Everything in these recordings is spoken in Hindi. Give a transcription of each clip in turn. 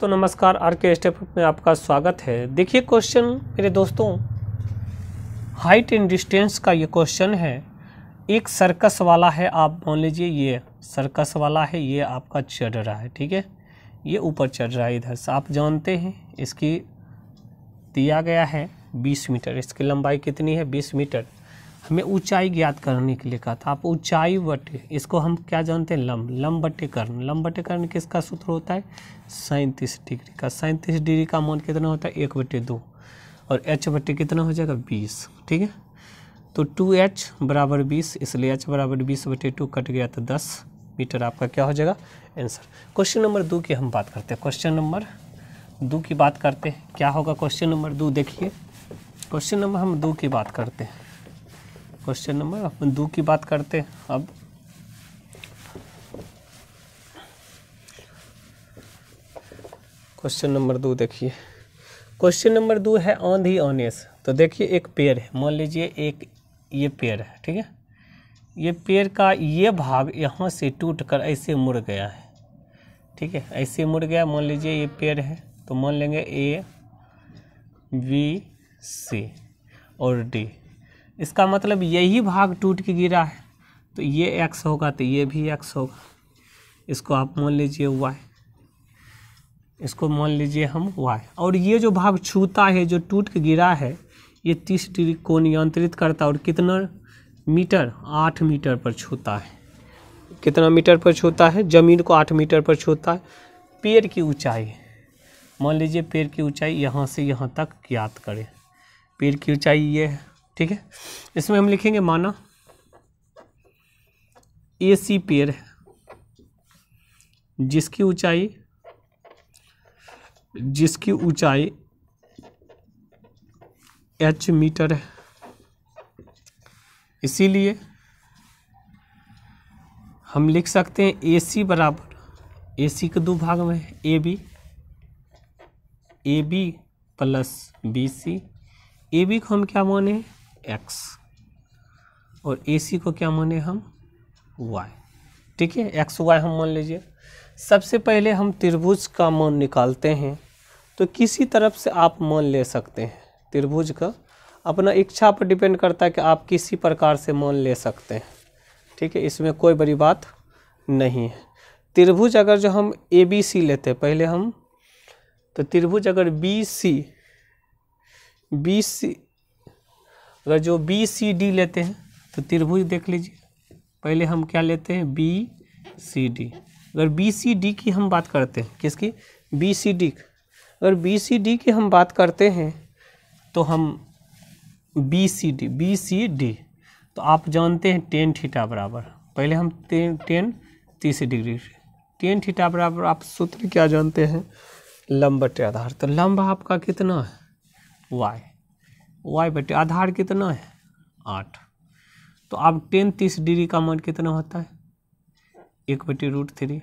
तो नमस्कार, आर के स्टेप में आपका स्वागत है। देखिए क्वेश्चन मेरे दोस्तों, हाइट एंड डिस्टेंस का ये क्वेश्चन है। एक सर्कस वाला है, आप मान लीजिए ये सर्कस वाला है, ये आपका चढ़ रहा है, ठीक है, ये ऊपर चढ़ रहा है इधर से। आप जानते हैं इसकी दिया गया है 20 मीटर, इसकी लंबाई कितनी है 20 मीटर। हमें ऊंचाई ज्ञात करने के लिए कहा था। आप ऊंचाई बटे, इसको हम क्या जानते हैं, लंब बटे कर्ण। लंब बटे कर्ण किसका सूत्र होता है 37 डिग्री का। 37 डिग्री का मान कितना होता है 1/2 और h बटे कितना हो जाएगा 20, ठीक है। तो 2h बराबर 20, इसलिए h बराबर 20/2 कट गया तो 10 मीटर आपका क्या हो जाएगा आंसर। क्वेश्चन नंबर 2 की हम बात करते हैं। क्वेश्चन नंबर 2 की बात करते हैं, क्या होगा क्वेश्चन नंबर 2। देखिए क्वेश्चन नंबर हम 2 की बात करते हैं। क्वेश्चन नंबर अपन 2 की बात करते हैं। अब क्वेश्चन नंबर 2 देखिए, क्वेश्चन नंबर 2 है आंधी आने से। तो देखिए एक पेड़ है, मान लीजिए एक ये पेड़ है, ठीक है। ये पेड़ का ये भाग यहाँ से टूट कर ऐसे मुड़ गया है, ठीक है, ऐसे मुड़ गया। मान लीजिए ये पेड़ है, तो मान लेंगे A, B, C और D। इसका मतलब यही भाग टूट के गिरा है, तो ये x होगा तो ये भी x होगा। इसको आप मान लीजिए y, इसको मान लीजिए हम y। और ये जो भाग छूता है, जो टूट के गिरा है, ये 30 डिग्री कोण नियंत्रित करता है। और कितना मीटर, 8 मीटर पर छूता है। कितना मीटर पर छूता है, ज़मीन को 8 मीटर पर छूता है। पेड़ की ऊंचाई, मान लीजिए पेड़ की ऊंचाई यहाँ से यहाँ तक ज्ञात करें। पेड़ की ऊंचाई ये है, ठीक है। इसमें हम लिखेंगे माना AC पेड़ है, जिसकी ऊंचाई h मीटर है। इसीलिए हम लिख सकते हैं AC बराबर, AC के 2 भाग में है, AB प्लस BC। AB को हम क्या माने x और AC को क्या माने हम y, ठीक है। x y हम मान लीजिए। सबसे पहले हम त्रिभुज का मान निकालते हैं। तो किसी तरफ से आप मान ले सकते हैं, त्रिभुज का अपना इच्छा पर डिपेंड करता है कि आप किसी प्रकार से मान ले सकते हैं, ठीक है। इसमें कोई बड़ी बात नहीं है। त्रिभुज अगर जो हम ABC लेते हैं पहले हम, तो त्रिभुज अगर BC अगर जो BCD लेते हैं, तो त्रिभुज देख लीजिए, पहले हम क्या लेते हैं BCD। अगर BCD की हम बात करते हैं, किसकी BCD, अगर BCD की हम बात करते हैं तो हम BCD तो आप जानते हैं tan थीटा बराबर, पहले हम tan 30 डिग्री, tan थीटा बराबर आप सूत्र क्या जानते हैं लंब बटे आधार। तो लंब आपका कितना है y बटे आधार कितना है 8। तो अब tan 30 डिग्री का मान कितना होता है 1/√3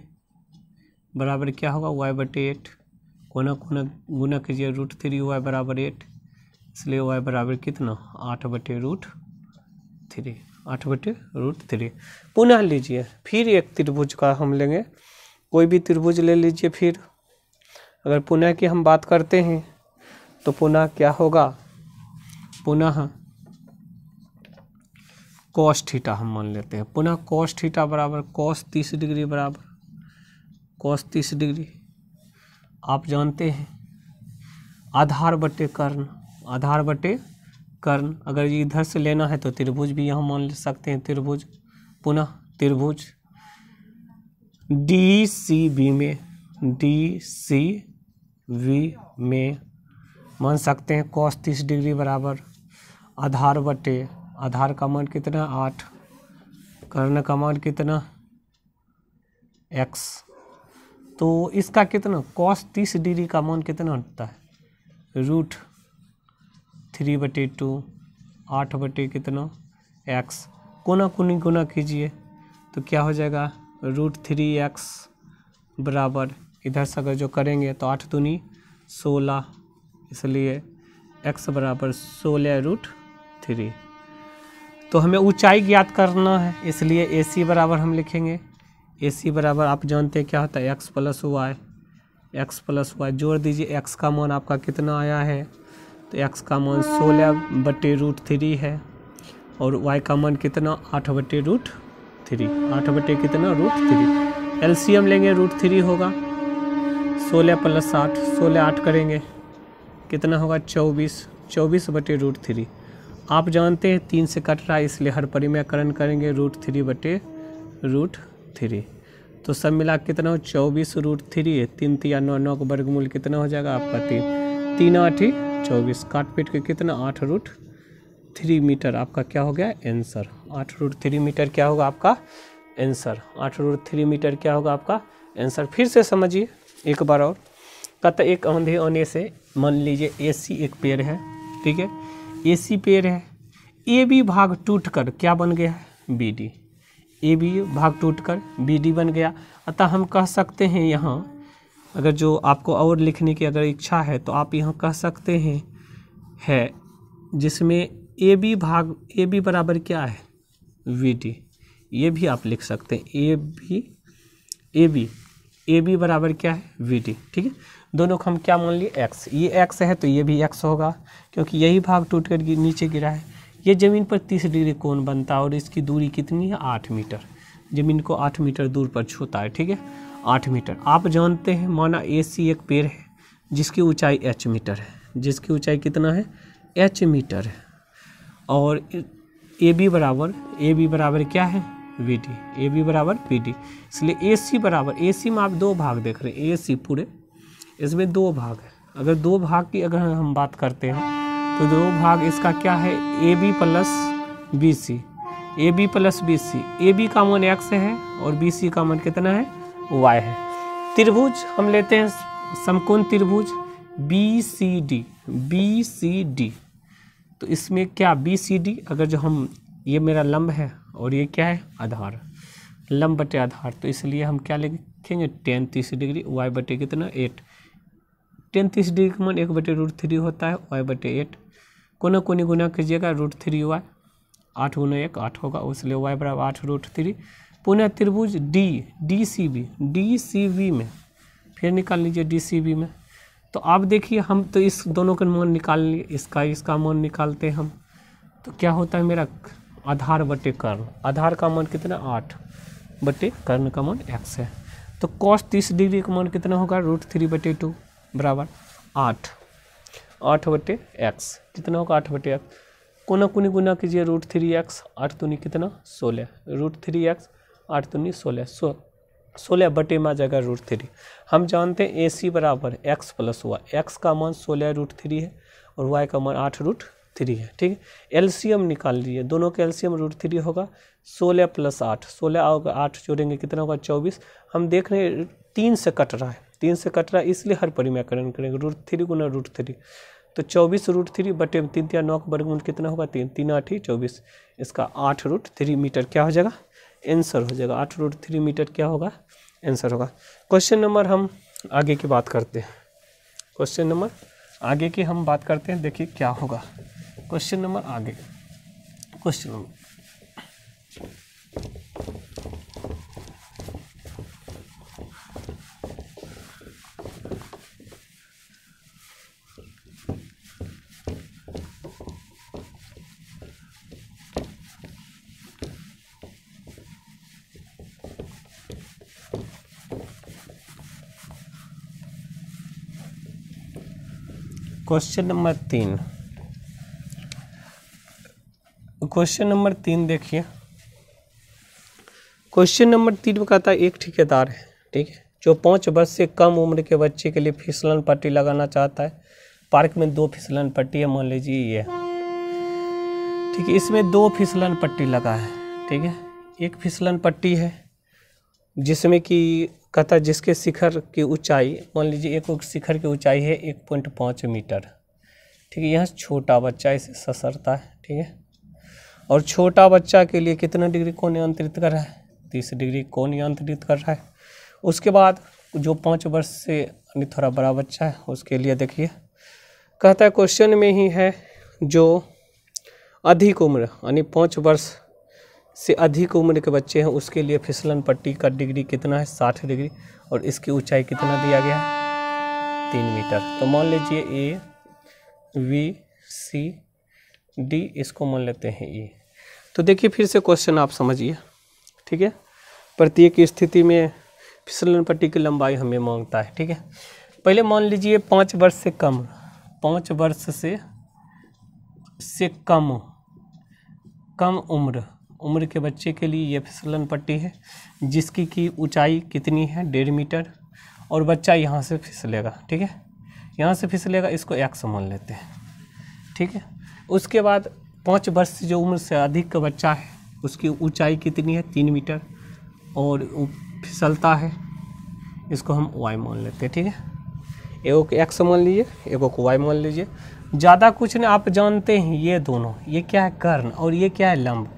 बराबर क्या होगा y बटे 8। कोना कोना गुना कीजिए, √3 y बराबर 8, इसलिए y बराबर कितना 8/√3, 8/√3। पुनः लीजिए, फिर एक त्रिभुज का हम लेंगे, कोई भी त्रिभुज ले लीजिए। फिर अगर पुनः की हम बात करते हैं तो पुनः क्या होगा, पुनः cos थीटा हम मान लेते हैं। पुनः cos थीटा बराबर cos 30 डिग्री बराबर cos 30 डिग्री। आप जानते हैं आधार बटे कर्ण, आधार बटे कर्ण। अगर इधर से लेना है तो त्रिभुज भी यहाँ मान ले सकते हैं, त्रिभुज। पुनः त्रिभुज DCB में मान सकते हैं cos 30 डिग्री बराबर आधार बटे, आधार का मान कितना 8, कर्ण का मान कितना x। तो इसका कितना cos 30 डिग्री का मान कितना होता है √3/2, 8 बटे कितना x। कोना कोनी गुना कीजिए तो क्या हो जाएगा √3x बराबर, इधर से अगर जो करेंगे तो 8 दूनी 16, इसलिए x बराबर 16√3। तो हमें ऊंचाई ज्ञात करना है, इसलिए AC बराबर हम लिखेंगे, AC बराबर आप जानते हैं क्या होता है x plus y। X plus y जोड़ दीजिए। एक्स का मान आपका कितना आया है, तो एक्स का मान 16/√3 है और वाई का मान कितना 8/√3, 8/√3। एलसीएम लेंगे √3 होगा, 16 + 8, 16 8 करेंगे कितना होगा 24, 24/√3। आप जानते हैं 3 से कट रहा है इसलिए हर परिमेयकरण करेंगे √3/√3। तो सब मिला कितना हो 24√3, 3 3 9 9 का वर्गमूल कितना हो जाएगा आपका 3, 3 8 24, काट पीट के कितना 8√3 मीटर आपका क्या हो गया आंसर। 8√3 मीटर क्या होगा आपका आंसर, 8√3 मीटर क्या होगा आपका आंसर। फिर से समझिए एक बार और। कहता एक आंधी आने से मान लीजिए AC एक पेड़ है, ठीक है, AC पेड़ है, AB भाग टूटकर क्या बन गया है BD, AB भाग टूटकर BD बन गया। अतः हम कह सकते हैं यहाँ, अगर जो आपको और लिखने की अगर इच्छा है तो आप यहाँ कह सकते हैं है जिसमें AB बराबर क्या है VD, ये भी आप लिख सकते हैं AB बराबर क्या है VD, ठीक है। दोनों को हम क्या मान लिए x, ये x है तो ये भी x होगा क्योंकि यही भाग टूट कर नीचे गिरा है। ये ज़मीन पर 30 डिग्री कोण बनता है और इसकी दूरी कितनी है 8 मीटर, ज़मीन को 8 मीटर दूर पर छूता है, ठीक है 8 मीटर। आप जानते हैं माना AC एक पेड़ है जिसकी ऊंचाई h मीटर है, जिसकी ऊंचाई कितना है h मीटर है और AB बराबर क्या है VD, AB बराबर VD। इसलिए AC में आप दो भाग देख रहे हैं, AC पूरे इसमें दो भाग है। अगर दो भाग की अगर हम बात करते हैं तो दो भाग इसका क्या है AB + BC, AB का मान x है और BC का मान कितना है y है। त्रिभुज हम लेते हैं समकोण त्रिभुज BCD, तो इसमें क्या BCD अगर जो हम ये मेरा लंब है और ये क्या है आधार, लंब बटे आधार, तो इसलिए हम क्या लिखेंगे tan 30 डिग्री y बटे कितना 8, tan 30 डिग्री का मान 1/√3 होता है, y बटे 8 कोना कोनी गुना कीजिएगा √3y, 8 × 1 8 होगा, इसलिए y बराबर 8√3। पुनः त्रिभुज DCB में फिर निकाल लीजिए DCB में। तो आप देखिए हम तो इस दोनों का मान निकाल लिए, इसका मान निकालते हैं हम, तो क्या होता है मेरा आधार बटे कर्ण, आधार का मान कितना 8 बटे कर्ण का मान x है। तो cos 30 डिग्री का मान कितना होगा √3/2 बराबर 8 बटे x, कितना होगा 8 बटे x, कोना कोनी गुना कीजिए √3x, 8 दूनी कितना 16, √3x 8 दूनी 16, 16 बटे में आ जाएगा √3। हम जानते हैं AC बराबर x + y, x का मान 16√3 है और y का मान 8√3 है, ठीक है। एलसीएम निकाल लीजिए, दोनों का एलसीएम √3 होगा, 16 + 8, 16 होगा 8 जोड़ेंगे कितना होगा 24। हम देख रहे हैं 3 से कट रहा है, 3 से कट रहा है इसलिए हर परिमेयकरण करेंगे √3 × √3, तो 24√3 बटे 3 3 9 का वर्गमूल कितना होगा 3, 3 8 24, इसका 8√3 मीटर क्या हो जाएगा आंसर हो जाएगा, 8√3 मीटर क्या होगा आंसर होगा। क्वेश्चन नंबर हम आगे की बात करते हैं, क्वेश्चन नंबर आगे की हम बात करते हैं, देखिए क्या होगा क्वेश्चन नंबर आगे। Question number question number 3, question number 3 देखिए। क्वेश्चन नंबर 3 में कहता है एक ठेकेदार है, ठीक है, जो 5 वर्ष से कम उम्र के बच्चे के लिए फिसलन पट्टी लगाना चाहता है। पार्क में 2 फिसलन पट्टी है, मान लीजिए ये, ठीक है, इसमें 2 फिसलन पट्टी लगा है, ठीक है। एक फिसलन पट्टी है जिसमें कि कहता है जिसके शिखर की ऊंचाई, मान लीजिए एक शिखर की ऊंचाई है 1.5 मीटर, ठीक है। यहाँ छोटा बच्चा इसे ससरता है, ठीक है, और छोटा बच्चा के लिए कितना डिग्री कोण नियंत्रित कर रहा है 30 डिग्री कोण नियंत्रित कर रहा है। उसके बाद जो 5 वर्ष से यानी थोड़ा बड़ा बच्चा है उसके लिए देखिए कहता है क्वेश्चन में ही है जो अधिक उम्र यानी 5 वर्ष से अधिक उम्र के बच्चे हैं उसके लिए फिसलन पट्टी का डिग्री कितना है 60 डिग्री और इसकी ऊंचाई कितना दिया गया है 3 मीटर। तो मान लीजिए ए बी सी डी, इसको मान लेते हैं ए। तो देखिए फिर से क्वेश्चन आप समझिए, ठीक है। प्रत्येक स्थिति में फिसलन पट्टी की लंबाई हमें मांगता है, ठीक है। पहले मान लीजिए 5 वर्ष से कम, 5 वर्ष से कम उम्र के बच्चे के लिए ये फिसलन पट्टी है, जिसकी की ऊंचाई कितनी है 1.5 मीटर, और बच्चा यहाँ से फिसलेगा, ठीक है। यहाँ से फिसलेगा, इसको x मान लेते हैं, ठीक है। उसके बाद 5 वर्ष से जो उम्र से अधिक का बच्चा है, उसकी ऊंचाई कितनी है 3 मीटर, और फिसलता है, इसको हम y मान लेते हैं, ठीक है। एगो को x मान लीजिए, एगो को y मान लीजिए। ज़्यादा कुछ नहीं, आप जानते हैं ये दोनों, ये क्या है कर्ण और ये क्या है लंब।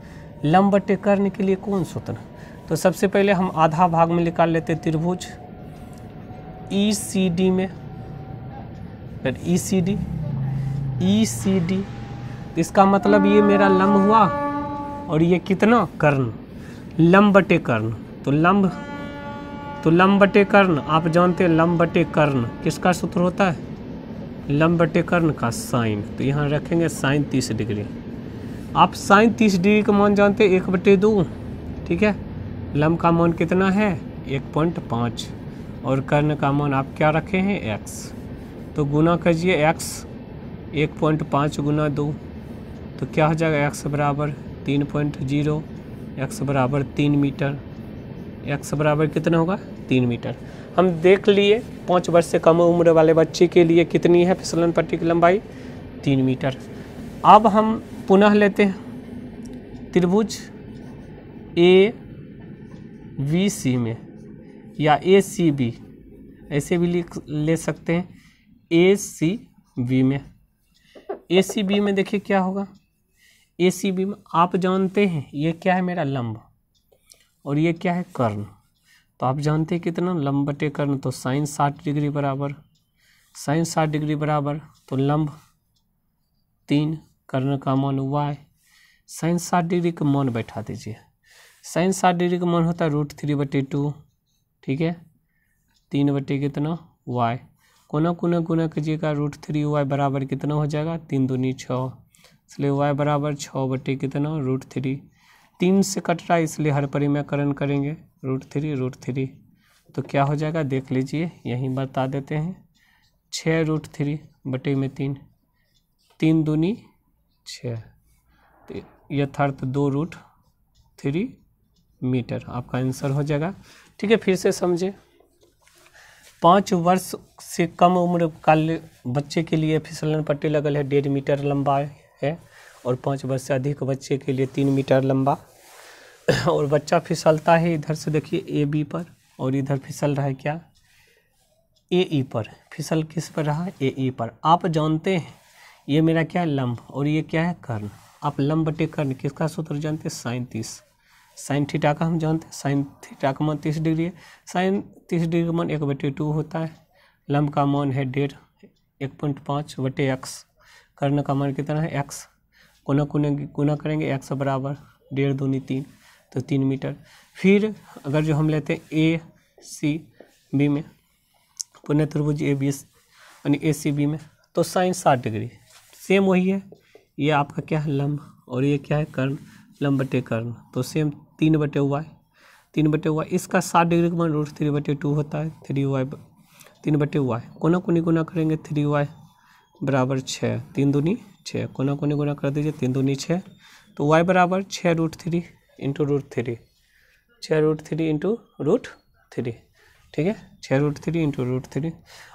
लंब बटे कर्ण के लिए कौन सूत्र? तो सबसे पहले हम आधा भाग में निकाल लेते हैं त्रिभुज ECD में, फिर ECD, इसका मतलब ये मेरा लंब हुआ और ये कितना कर्ण, लंब बटे कर्ण। तो लंब बटे कर्ण आप जानते हैं, लंब बटे कर्ण किसका सूत्र होता है? लंब बटे कर्ण का साइन। तो यहाँ रखेंगे साइन 30 डिग्री। आप साइन 30 डिग्री का मान जानते हैं 1/2, ठीक है। लंब का मान कितना है 1.5, और कर्ण का मान आप क्या रखे हैं x। तो गुना कीजिए x 1.5 गुना 2, तो क्या हो जाएगा x बराबर 3.0, x बराबर 3 मीटर, x बराबर कितना होगा 3 मीटर। हम देख लिए 5 वर्ष से कम उम्र वाले बच्चे के लिए कितनी है फिसलन पट्टी की लंबाई 3 मीटर। अब हम पुनः लेते हैं त्रिभुज ABC में या ACB, ऐसे भी ले सकते हैं ACB में। ACB में देखिए क्या होगा, ACB में आप जानते हैं ये क्या है मेरा लंब और ये क्या है कर्ण। तो आप जानते हैं कितना लंब बटे कर्ण, तो साइन 60 डिग्री बराबर साइन 60 डिग्री बराबर, तो लंब 3, कर्ण का मान y। साइन 60 डिग्री का मान बैठा दीजिए, साइन 60 डिग्री का मान होता है √3/2, ठीक है। 3 बटे कितना y, कोना कोना गुना कीजिएगा, √3y बराबर कितना हो जाएगा 3 दूनी 6, इसलिए y बराबर 6 बटे कितना √3। 3 से कट रहा है इसलिए हर परिमेयकरण करेंगे √3, तो क्या हो जाएगा देख लीजिए, यहीं बता देते हैं 6√3 बटे में 3, 3 दूनी 6, तो यथार्थ 2√3 मीटर आपका आंसर हो जाएगा, ठीक है। फिर से समझे, 5 वर्ष से कम उम्र का बच्चे के लिए फिसलन पट्टी लगल है 1.5 मीटर लंबा है, और 5 वर्ष से अधिक बच्चे के लिए 3 मीटर लंबा, और बच्चा फिसलता है इधर से देखिए AB पर, और इधर फिसल रहा है क्या AE पर। फिसल किस पर रहा AE पर। आप जानते हैं ये मेरा क्या है लंब और ये क्या है कर्ण। आप लंब बटे कर्ण किसका सूत्र जानते हैं साइन 30, साइन थीटा का हम जानते हैं, साइन थीटा का मान 30 डिग्री है, साइन 30 डिग्री का मान 1/2 होता है, लंब का मान है 1.5 1.5 बटे x, कर्ण का मान कितना है x, कोना कोना गुना करेंगे x बराबर 1.5 दूनी 3, तो 3 मीटर। फिर अगर जो हम लेते हैं ACB में, पुनः त्रिभुज यानी ACB में, तो साइन 60 डिग्री सेम वही है, ये आपका क्या है लंब और ये क्या है कर्ण, लंब बटे कर्ण, तो सेम 3/y, इसका 60 डिग्री का मान √3/2 होता है, 3/y, कोना कोनी गुना करेंगे 3y बराबर 6, 3 दूनी 6, कोना कोनी गुना कर दीजिए 3 दूनी 6, तो y बराबर 6√3 इंटू √3, 6√3 इंटू √3, ठीक है, 6√3 इंटू √3।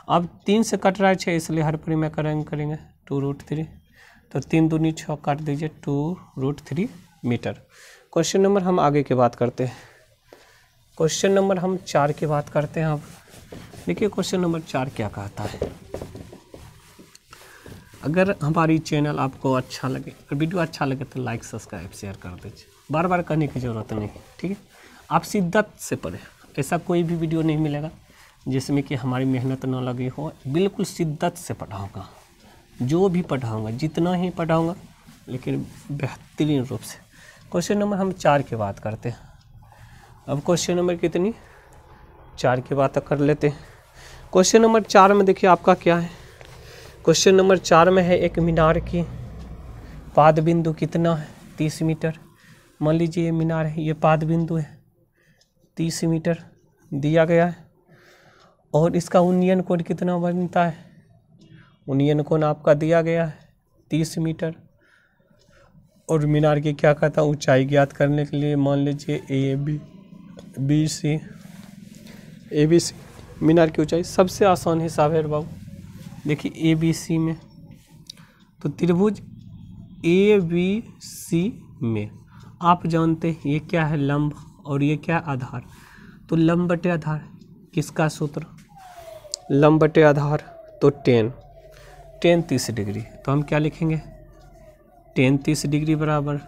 अब 3 से कट रहा है 6 इसलिए हर परिमेयकरण करेंगे 2√3, तो 3 दूनी 6 काट दीजिए 2√3 मीटर। क्वेश्चन नंबर हम आगे की बात करते हैं, क्वेश्चन नंबर हम 4 की बात करते हैं। अब देखिए क्वेश्चन नंबर 4 क्या कहता है। अगर हमारी चैनल आपको अच्छा लगे और वीडियो अच्छा लगे तो लाइक सब्सक्राइब शेयर कर दीजिए, बार बार करने की ज़रूरत नहीं, ठीक है। आप शिद्दत से पढ़ें, ऐसा कोई भी वीडियो नहीं मिलेगा जिसमें कि हमारी मेहनत ना लगी हो, बिल्कुल शिद्दत से पढ़ाऊँगा, जो भी पढ़ाऊँगा जितना ही पढ़ाऊँगा लेकिन बेहतरीन रूप से। क्वेश्चन नंबर हम 4 की बात करते हैं। अब क्वेश्चन नंबर कितनी 4 की बात कर लेते हैं। क्वेश्चन नंबर 4 में देखिए आपका क्या है। क्वेश्चन नंबर 4 में है एक मीनार की पाद बिंदु कितना है, 30 मीटर। मान लीजिए ये मीनार है, ये पाद बिंदु है 30 मीटर दिया गया है, और इसका उन्नयन कोण कितना बनता है, उन्नयन कोण आपका दिया गया है 30 मीटर। और मीनार की क्या कहता है ऊंचाई ज्ञात करने के लिए मान लीजिए ए बी सी मीनार की ऊंचाई सबसे आसान हिसाब है बाबू। देखिए ए बी सी में तो त्रिभुज ए बी सी में आप जानते हैं ये क्या है लंब और ये क्या आधार, तो लंब बटे आधार किसका सूत्र, लंब बटे आधार तो टेन 30 डिग्री, तो हम क्या लिखेंगे 30 डिग्री बराबर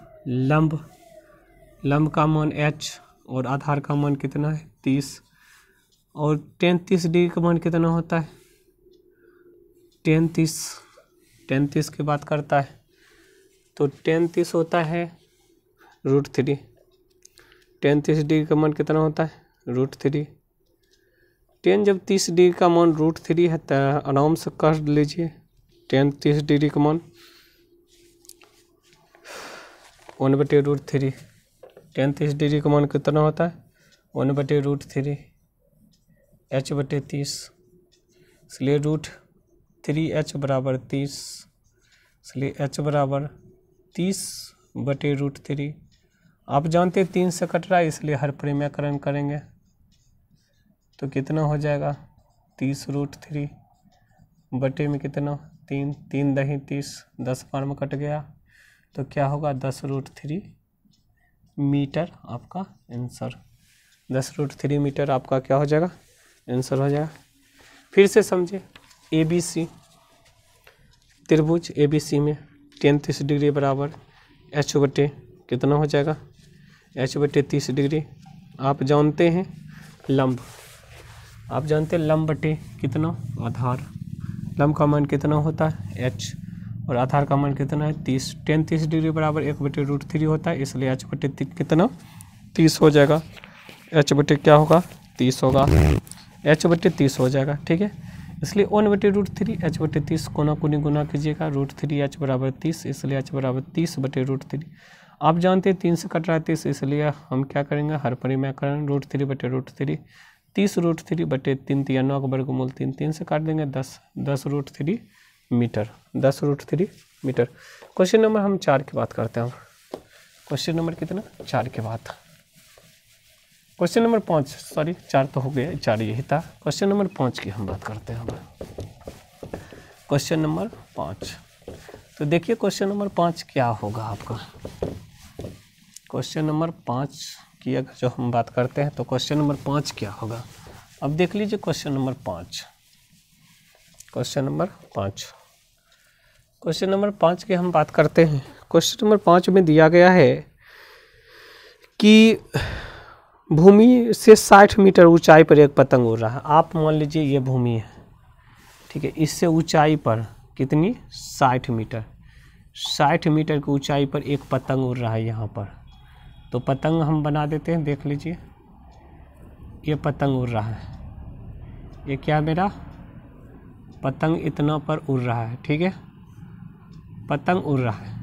लंब का मान h और आधार का मान कितना है 30, और 30 डिग्री का मान कितना होता है 30 की बात करता है तो 30 होता है √3। 30 डिग्री का मान कितना होता है √3। 10 जब 30 डिग्री का मान √3 है तो आराम से कर लीजिए 30 डिग्री का मान 1/√3। 30 डिग्री का मान कितना होता है 1/√3 h/30, इसलिए √3h बराबर 30, इसलिए h बराबर 30/√3। आप जानते हैं 3 से कट रहा है इसलिए हर परिमेयकरण करेंगे तो कितना हो जाएगा 30√3 बटे में कितना 3 दही 30, 10 बार में कट गया तो क्या होगा 10√3 मीटर आपका आंसर। 10√3 मीटर आपका क्या हो जाएगा आंसर हो जाएगा। फिर से समझे ए बी सी त्रिभुज ए बी सी में 30 डिग्री बराबर h बटे कितना हो जाएगा h/30 डिग्री। आप जानते हैं लंब, आप जानते हैं लंब बटे कितना आधार, लंब का मान कितना होता है h और आधार का मान कितना है 30। 30 डिग्री बराबर 1/√3 होता है इसलिए h/30 कितना 30 हो जाएगा, h/30 क्या होगा 30 होगा, h/30 हो जाएगा ठीक है। इसलिए 1/√3 h/30 कोना कोनी गुना कीजिएगा √3h बराबर 30, इसलिए h बराबर 30/√3। आप जानते हैं 3 से कट रहा है 30 इसलिए हम क्या करेंगे हर परिमेयकरण √3/√3 30√3/3 3 9 का वर्गमूल 3 3 से काट देंगे 10√3 मीटर 10√3 मीटर। क्वेश्चन नंबर हम 4 की बात करते हैं। क्वेश्चन नंबर कितना 4 की बात, क्वेश्चन नंबर 5 सॉरी 4 तो हो गया 4 यही था। क्वेश्चन नंबर 5 की हम बात करते हैं। क्वेश्चन नंबर 5 तो देखिए क्वेश्चन नंबर 5 क्या होगा आपका। क्वेश्चन नंबर 5 की अगर जो हम बात करते हैं तो क्वेश्चन नंबर 5 क्या होगा। अब देख लीजिए question number 5, question number 5, question number 5 की हम बात करते हैं। क्वेश्चन नंबर 5 में दिया गया है कि भूमि से 60 मीटर ऊंचाई पर एक पतंग उड़ रहा है। आप मान लीजिए ये भूमि है ठीक है, इससे ऊंचाई पर कितनी 60 मीटर, 60 मीटर की ऊंचाई पर एक पतंग उड़ रहा है यहाँ पर। तो पतंग हम बना देते हैं, देख लीजिए ये पतंग उड़ रहा है, ये क्या मेरा पतंग इतना पर उड़ रहा है ठीक है, पतंग उड़ रहा है,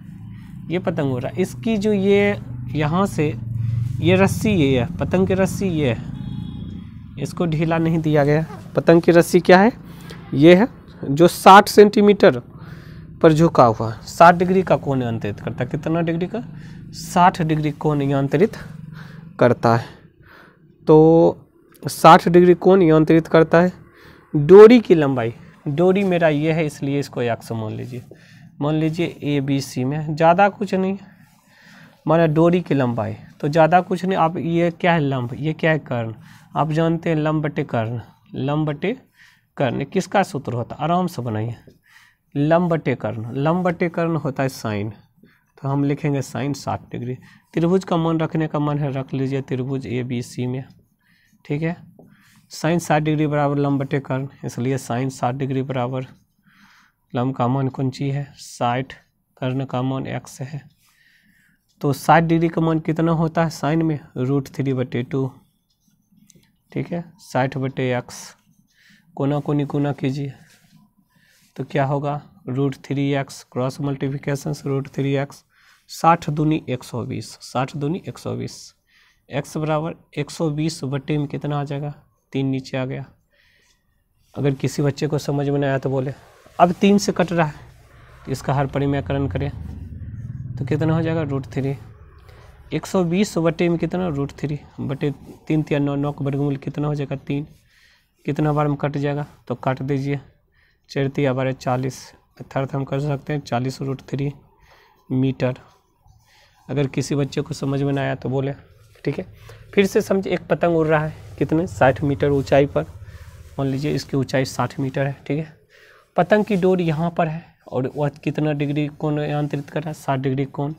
ये पतंग उड़ रहा है। इसकी जो ये यहाँ से ये रस्सी ये है पतंग की रस्सी ये है, इसको ढीला नहीं दिया गया। पतंग की रस्सी क्या है ये है जो 60 सेंटीमीटर पर झुका हुआ 60 डिग्री का कोण नियंत्रित करता है। कितना डिग्री का 60 डिग्री कोण नियंत्रित करता है। तो 60 डिग्री कोण नियंत्रित करता है। डोरी की लंबाई, डोरी मेरा ये है इसलिए इसको x मान लीजिए, मान लीजिए ए बी सी में ज़्यादा कुछ नहीं माना डोरी की लंबाई, तो ज़्यादा कुछ नहीं। आप ये क्या है लंब, ये क्या है कर्ण, आप जानते हैं लंब बटे कर्ण, लंब बटे कर्ण किसका सूत्र होता है आराम से बनाइए, लंब बटे कर्ण, लंब बटे कर्ण होता है साइन, तो हम लिखेंगे साइन 60 डिग्री। त्रिभुज का मान रखने का मन है रख लीजिए त्रिभुज ए बी सी में ठीक है। साइन 60 डिग्री बराबर लंब बटे कर्ण, इसलिए साइन 60 डिग्री बराबर लंब का मान कौन सी है 60, कर्ण का मान x है। तो 60 डिग्री का मान कितना होता है साइन में √3/2 ठीक है, 60/x कोना कोनी गुना कीजिए तो क्या होगा √3x क्रॉस मल्टीप्लिकेशन √3x 60 दूनी 120 60 दूनी 120 x बराबर 120 बटे में कितना आ जाएगा 3 नीचे आ गया। अगर किसी बच्चे को समझ में नहीं आया तो बोले अब 3 से कट रहा है तो इसका हर परिमेयकरण करें तो कितना हो जाएगा √3 120 बटे में कितना √3 बटे 3 3 9 9 का वर्गमूल कितना हो जाएगा 3 कितना बार में कट जाएगा तो काट दीजिए 4 3 12 40 अर्थात हम कर सकते हैं 40 √3 मीटर। अगर किसी बच्चे को समझ में ना आया तो बोले ठीक है। फिर से समझिए एक पतंग उड़ रहा है कितने 60 मीटर ऊंचाई पर, मान लीजिए इसकी ऊंचाई 60 मीटर है ठीक है। पतंग की डोरी यहाँ पर है और वह कितना डिग्री कोण यांत्रित कर रहा है 60 डिग्री कोण।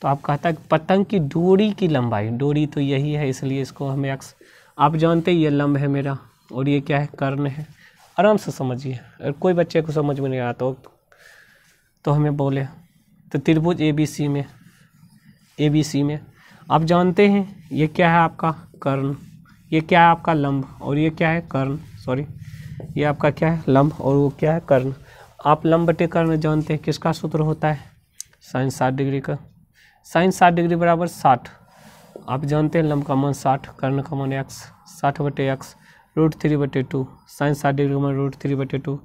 तो आप कहता है पतंग की डोरी की लंबाई, डोरी तो यही है इसलिए इसको हमें एक्स, आप जानते हैं ये लंब है मेरा और ये क्या है कर्ण है। आराम से समझिए, अगर कोई बच्चे को समझ में नहीं आता तो हमें बोले तो त्रिभुज ABC में आप जानते हैं ये क्या है आपका कर्ण, ये क्या है आपका लंब और ये क्या है कर्ण, सॉरी ये आपका क्या है लंब और वो क्या है कर्ण। आप लंब बटे कर्ण जानते हैं किसका सूत्र होता है sin 60 डिग्री का, sin 60 डिग्री बराबर 60। आप जानते हैं लंब का मान 60, कर्ण का मान x, 60 बटे x √3/2 sin 60 डिग्री का मान √3/2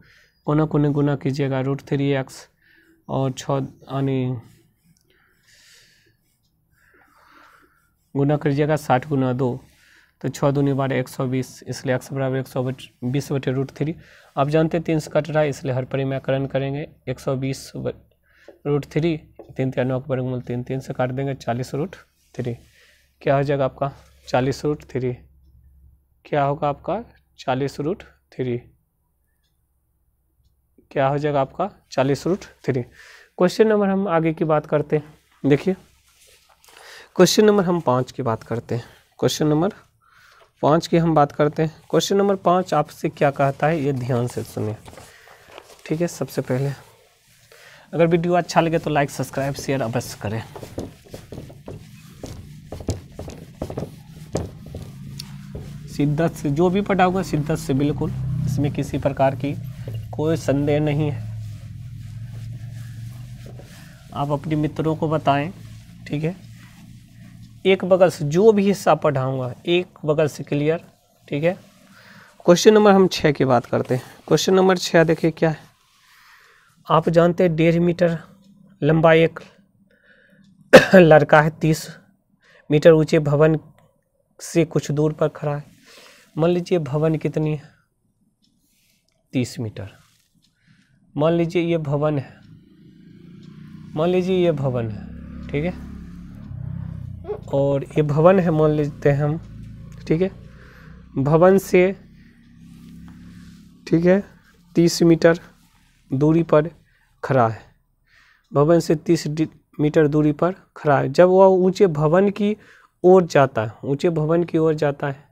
कोना कोने गुना कीजिएगा √3x और 6 यानी गुना करिएगा 60 गुना 2 तो 6 दूनी 12 120 इसलिए x बराबर 120 बटे √3। आप जानते हैं 3 से कट रहा है इसलिए हर परिमेयकरण करेंगे 120 √3 3 3 9 का वर्गमूल 3 3 से काट देंगे 40 √3 क्या हो जाएगा आपका 40 √3 क्या होगा आपका 40 √3 क्या हो जाएगा आपका 40 √3। क्वेश्चन नंबर हम आगे की बात करते हैं। देखिए क्वेश्चन नंबर हम 5 की बात करते हैं। क्वेश्चन नंबर 5 की हम बात करते हैं। क्वेश्चन नंबर 5 आपसे क्या कहता है ये ध्यान से सुनिए ठीक है। सबसे पहले अगर वीडियो अच्छा लगे तो लाइक सब्सक्राइब शेयर अवश्य करें। शिद्दत से जो भी पढ़ाऊंगा शिद्दत से बिल्कुल, इसमें किसी प्रकार की कोई संदेह नहीं है। आप अपने मित्रों को बताएं ठीक है। एक बगल से जो भी हिस्सा पढ़ाऊंगा एक बगल से क्लियर ठीक है। क्वेश्चन नंबर हम 6 की बात करते हैं। क्वेश्चन नंबर 6 देखिए क्या है। आप जानते हैं 1.5 मीटर लंबा एक लड़का है 30 मीटर ऊंचे भवन से कुछ दूर पर खड़ा है। मान लीजिए भवन कितनी है 30 मीटर। मान लीजिए ये भवन है, मान लीजिए ये भवन है ठीक है और ये भवन है मान लेते हैं हम ठीक है। भवन से ठीक है 30 मीटर दूरी पर खड़ा है, भवन से 30 मीटर दूरी पर खड़ा है। जब वह ऊंचे भवन की ओर जाता है, ऊंचे भवन की ओर जाता है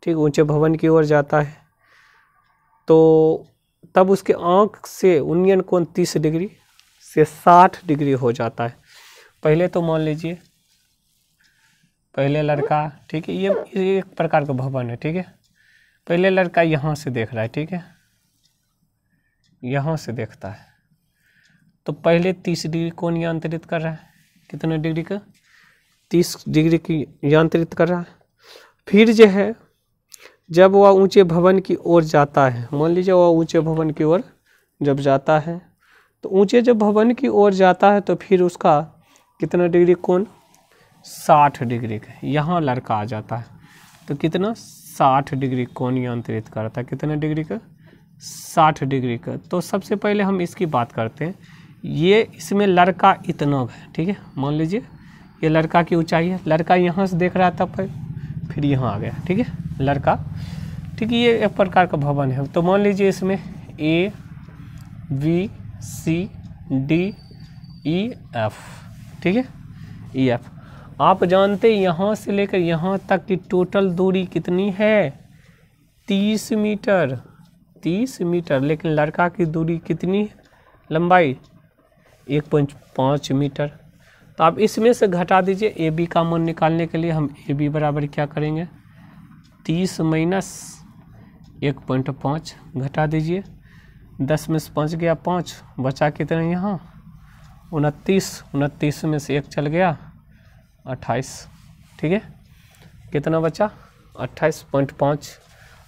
ठीक, ऊंचे भवन की ओर जाता है तो तब उसके आँख से उन्नयन कोण 30 डिग्री से 60 डिग्री हो जाता है। पहले तो मान लीजिए पहले लड़का ठीक है, ये एक प्रकार का भवन है ठीक है। पहले लड़का यहाँ से देख रहा है ठीक है, यहाँ से देखता है तो पहले 30 डिग्री कोण यांत्रित कर रहा है। कितने डिग्री का 30 डिग्री की यांत्रित कर रहा है। फिर जो है जब वह ऊंचे भवन की ओर जाता है, मान लीजिए वह ऊंचे भवन की ओर जब जाता है तो ऊंचे जब भवन की ओर जाता है तो फिर उसका कितना डिग्री कोण 60 डिग्री का यहाँ लड़का आ जाता है तो कितना 60 डिग्री कोण यांत्रित करता है। कितना डिग्री का 60 डिग्री का। तो सबसे पहले हम इसकी बात करते हैं। ये इसमें लड़का इतना है ठीक है। मान लीजिए ये लड़का की ऊंचाई है, लड़का यहाँ से देख रहा था फिर यहाँ आ गया ठीक है लड़का ठीक है। ये एक प्रकार का भवन है तो मान लीजिए इसमें A B C D E F ठीक है EF। आप जानते हैं यहाँ से लेकर यहाँ तक की टोटल दूरी कितनी है 30 मीटर 30 मीटर। लेकिन लड़का की दूरी कितनी है लंबाई 1.5 मीटर। तो आप इसमें से घटा दीजिए AB का मान निकालने के लिए हम AB बराबर क्या करेंगे 30 माइनस 1.5 घटा दीजिए, 10 में से 5 गया 5, बचा कितना यहाँ 29 में से 1 चल गया 28, ठीक है, कितना बचा 28.5।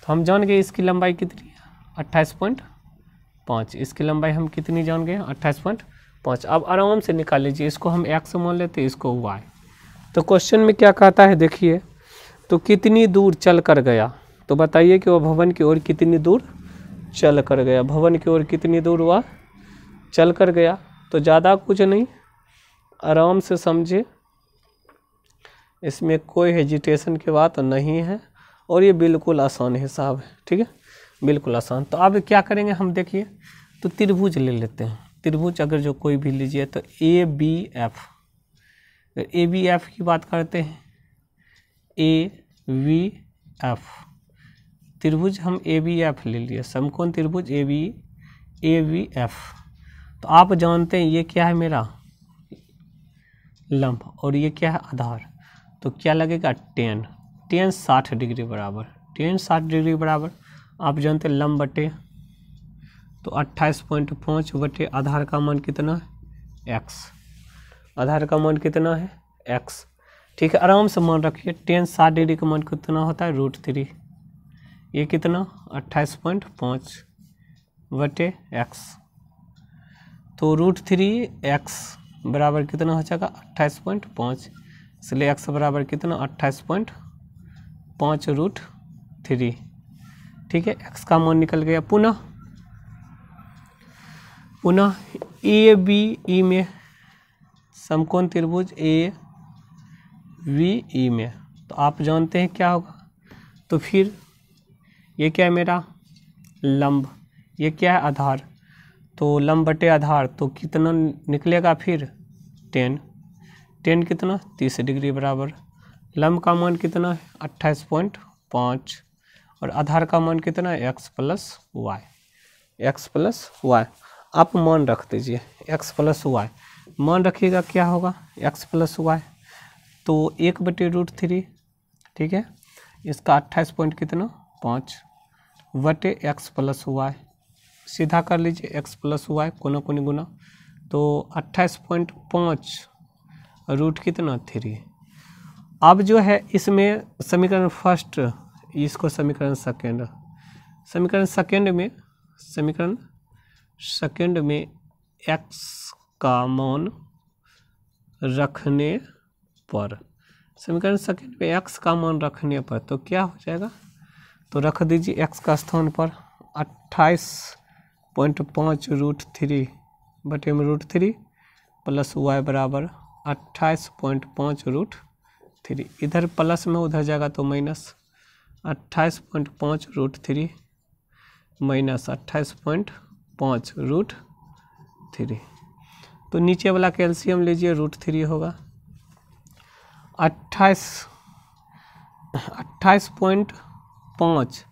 तो हम जान गए इसकी लंबाई कितनी है 28.5, इसकी लंबाई हम कितनी जान गए 28.5। अब आराम से निकाल लीजिए, इसको हम x मान लेते हैं, इसको y। तो क्वेश्चन में क्या कहता है देखिए, तो कितनी दूर चल कर गया, तो बताइए कि वह भवन की ओर कितनी दूर चल कर गया, भवन की ओर कितनी दूर वह चल कर गया। तो ज़्यादा कुछ नहीं, आराम से समझे, इसमें कोई हेजिटेशन की बात नहीं है और ये बिल्कुल आसान हिसाब है, ठीक है, बिल्कुल आसान। तो अब क्या करेंगे हम देखिए, तो त्रिभुज ले लेते हैं, त्रिभुज अगर जो कोई भी लीजिए तो ABF, ABF की बात करते हैं, ABF त्रिभुज हम ABF ले लिए, समकोण त्रिभुज ABF। तो आप जानते हैं ये क्या है मेरा लंब और ये क्या है आधार, तो क्या लगेगा 10 60 डिग्री बराबर, 10 60 डिग्री बराबर आप जानते हैं लंब बटे, तो 28.5 बटे आधार का मान कितना है x, आधार का मान कितना है x, ठीक है, आराम से मान रखिए। 10 60 डिग्री का मान कितना होता है √3, ये कितना 28.5 बटे x, तो √3x बराबर कितना हो जाएगा 28.5, इसलिए x बराबर कितना 28.5 √3, ठीक है, x का मान निकल गया। पुनः ABE में समकोण त्रिभुज ABE में, तो आप जानते हैं क्या होगा, तो फिर ये क्या है मेरा लंब, ये क्या है आधार, तो लंब बटे आधार, तो कितना निकलेगा फिर 10 कितना 30 डिग्री बराबर, लंब का मान कितना है 28.5 और आधार का मान कितना है x प्लस y। आप मान रख दीजिए x प्लस y, मान रखिएगा क्या होगा x प्लस y, तो 1/√3, ठीक है, इसका 28.5 बटे x प्लस y, सीधा कर लीजिए x प्लस y कोना कोनी गुना, तो 28.5 रूट कितना 3। अब जो है इसमें समीकरण फर्स्ट, इसको समीकरण सेकंड में x का मान रखने पर, समीकरण सेकंड में x का मान रखने पर तो क्या हो जाएगा, तो रख दीजिए x का स्थान पर 28.5 √3 बटे में √3 प्लस y बराबर 28.5 √3, इधर प्लस में उधर जाएगा तो माइनस 28.5 √3 माइनस 28.5 √3, तो नीचे वाला कैल्शियम लीजिए √3 होगा 28.5।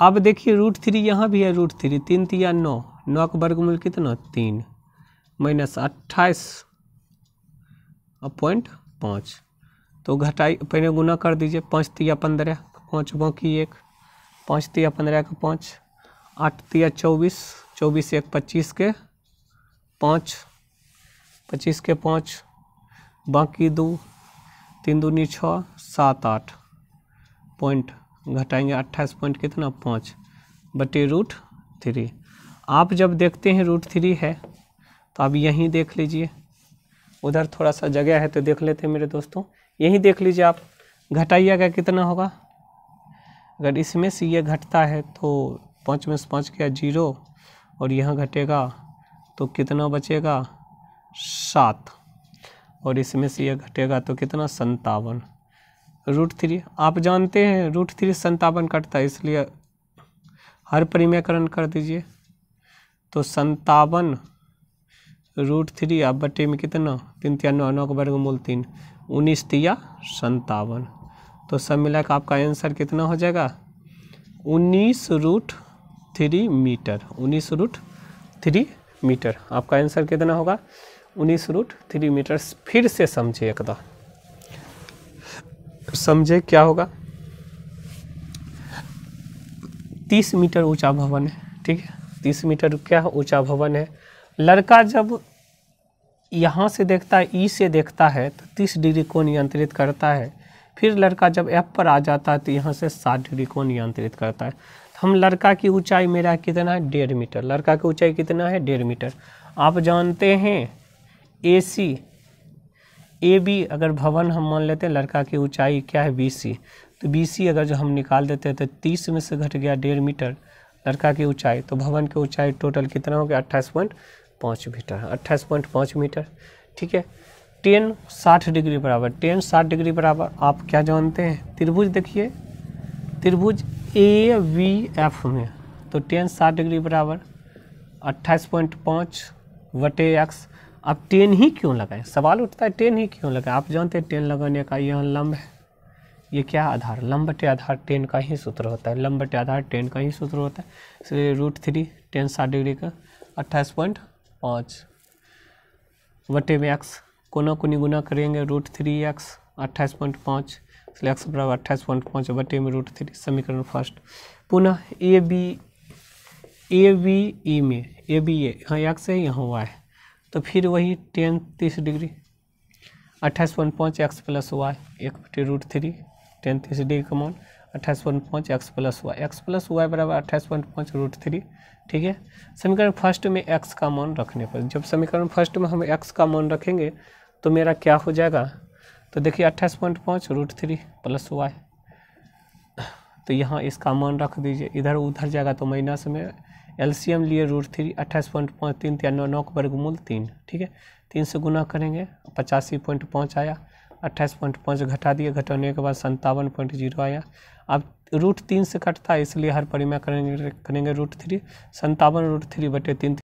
अब देखिए √3 यहाँ भी है √3, 3 3 9, 9 का वर्गमूल कितना 3 माइनस 28.5, तो घटाई पहले गुना कर दीजिए, 5 3 15, 5 बाकी 1, 5 3 15 का 5, 8 3 24, 24 1 25 के 5, 25 के 5, बाकी 2, 3 दूनी 6 7 8 पॉइंट घटाएंगे 28 पॉइंट कितना 5 बटे √3। आप जब देखते हैं √3 है तो आप यहीं देख लीजिए, उधर थोड़ा सा जगह है तो देख लेते हैं मेरे दोस्तों, यहीं देख लीजिए आप, घटाइएगा कितना होगा, अगर इसमें से ये घटता है तो 5 में से 5 गया 0 और यहाँ घटेगा तो कितना बचेगा 7 और इसमें से ये घटेगा तो कितना 57 √3। आप जानते हैं √3 57 कटता है, इसलिए हर परिमेयकरण कर दीजिए, तो 57 √3 आप बटे में कितना 3 3 9 9 का वर्गमूल 3 19 3 57, तो सब मिला कर आपका आंसर कितना हो जाएगा 19√3 मीटर, 19√3 मीटर आपका आंसर कितना होगा 19√3 मीटर। फिर से समझे, एकदम समझे क्या होगा, 30 मीटर ऊंचा भवन है, ठीक है, 30 मीटर क्या ऊंचा भवन है। लड़का जब यहाँ से देखता है, ई से देखता है तो 30 डिग्री कोण नियंत्रित करता है। फिर लड़का जब एफ पर आ जाता है तो यहाँ से 60 डिग्री कोण नियंत्रित करता है। हम लड़का की ऊंचाई मेरा कितना है, 1.5 मीटर। लड़का की ऊंचाई कितना है, 1.5 मीटर। आप जानते हैं ए सी ए बी, अगर भवन हम मान लेते हैं लड़का की ऊंचाई क्या है, BC, तो BC अगर जो हम निकाल देते हैं तो 30 में से घट गया 1.5 मीटर लड़का की ऊंचाई, तो भवन की ऊंचाई टोटल कितना हो गया, 28.5 मीटर, 28.5 मीटर, ठीक है। tan 60 डिग्री बराबर, tan 60 डिग्री बराबर आप क्या जानते हैं, त्रिभुज देखिए, त्रिभुज AVF में, तो tan 60 डिग्री बराबर 28.5 बटे x। अब tan ही क्यों लगाएं, सवाल उठता है tan ही क्यों लगाएं। आप जानते हैं tan लगाने का यह लंब है, ये क्या आधार, लंब बटे आधार tan का ही सूत्र होता है, लंब बटे आधार tan का ही सूत्र होता है। इसलिए √3 tan 60 डिग्री का 28.5 बटे में x, कोना कोनी गुना करेंगे √3x 28.5, इसलिए x बराबर 28.5 बटे में √3, समीकरण फर्स्ट। पुनः ए बी ई में यहाँ x है, यहाँ y, तो फिर वही tan 30 degree 28.5 x plus y 1/√3, tan 30 degree का मान 28.5 x प्लस वाई बराबर 28.5 √3, ठीक है। समीकरण फर्स्ट में x का मान रखने पर, जब समीकरण फर्स्ट में हम x का मान रखेंगे तो मेरा क्या हो जाएगा, तो देखिए 28.5 √3 प्लस वाई, तो यहाँ इसका मान रख दीजिए, इधर उधर जाएगा तो माइनस में LCM लिए √3, 28.5 3 3 9 का वर्गमूल 3, ठीक है, 3 से गुना करेंगे 85.5 आया, 28.5 घटा दिए, घटाने के बाद 57.0 आया। अब √3 से कटता है इसलिए हर परिमेय करेंगे √3, 57 √3 बटे 3